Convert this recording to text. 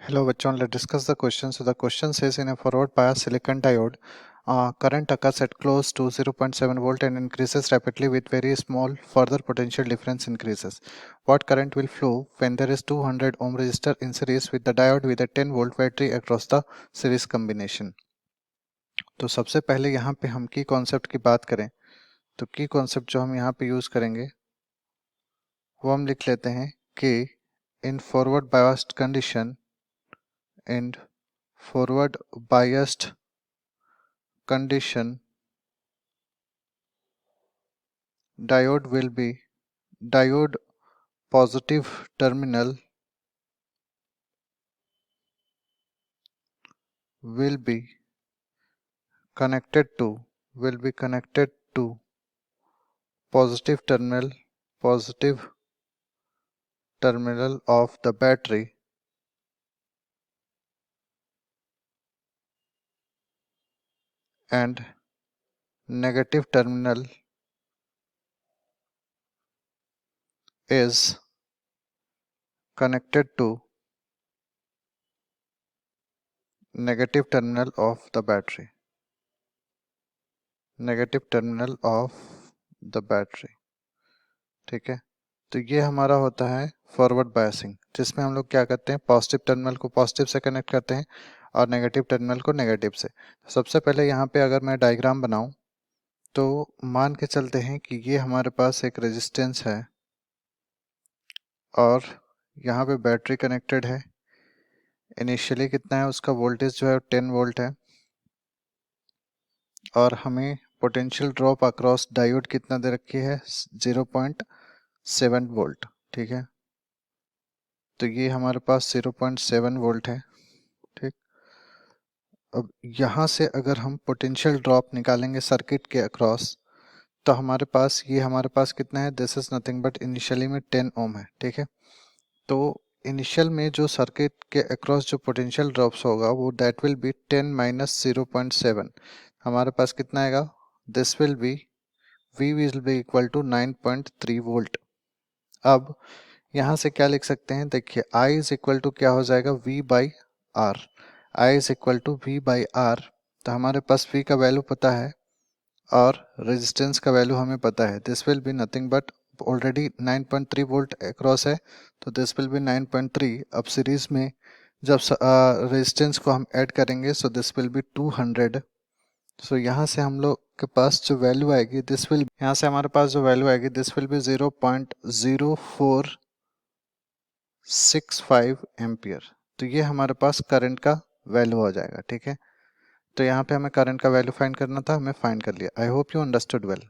Hello बच्चों, let's discuss the question. So the question says in a forward bias silicon diode, current occurs at close to 0.7 volt and increases rapidly with very small further potential difference increases. What current will flow when there is 200 ohm resistor in series with the diode with a 10 volt battery across the series combination? तो सबसे पहले यहाँ पे हम की concept की बात करें तो की कॉन्सेप्ट जो हम यहाँ पे यूज करेंगे वो हम लिख लेते हैं कि in forward biased condition and forward biased condition diode positive terminal will be connected to positive terminal of the battery and negative terminal is connected to negative terminal of the battery. ठीक है, तो ये हमारा होता है forward biasing, जिसमें हम लोग क्या करते हैं, पॉजिटिव टर्मिनल को पॉजिटिव से कनेक्ट करते हैं और नेगेटिव टर्मिनल को नेगेटिव से। सबसे पहले यहाँ पे अगर मैं डायग्राम बनाऊं तो मान के चलते हैं कि ये हमारे पास एक रेजिस्टेंस है और यहाँ पे बैटरी कनेक्टेड है। इनिशियली कितना है, उसका वोल्टेज जो है 10 वोल्ट है और हमें पोटेंशियल ड्रॉप अक्रॉस डायोड कितना दे रखी है, 0.7 वोल्ट। ठीक है, तो ये हमारे पास 0.7 वोल्ट है। ठीक, अब यहाँ से अगर हम पोटेंशियल ड्रॉप निकालेंगे सर्किट के अक्रॉस तो हमारे पास कितना है, this is nothing but initially में 10 ओम है। ठीक है, तो इनिशियल में जो सर्किट के अक्रॉस जो पोटेंशियल ड्रॉप्स होगा वो दैट विल बी 10 माइनस 0.7। हमारे पास कितना आएगा, this will be V will be equal to 9.3 volt. अब यहाँ से क्या लिख सकते हैं, देखिए I इज इक्वल टू क्या हो जाएगा, V by R. I is equal to V by R, तो हमारे पास V का वैल्यू पता है और रेजिस्टेंस का वैल्यू हमें पता है। This will be nothing but already 9.3 volt across है, तो दिस विल बी 9.3। अब सीरीज में जब रेजिस्टेंस को हम ऐड करेंगे सो दिस विल बी 200। सो यहाँ से हम लोग के पास जो वैल्यू आएगी this will this will B 0.0465 ampere. तो ये हमारे पास करंट का वैल्यू हो जाएगा। ठीक है, तो यहाँ पे हमें करंट का वैल्यू फाइंड करना था, हमें फाइंड कर लिया। I hope you understood well.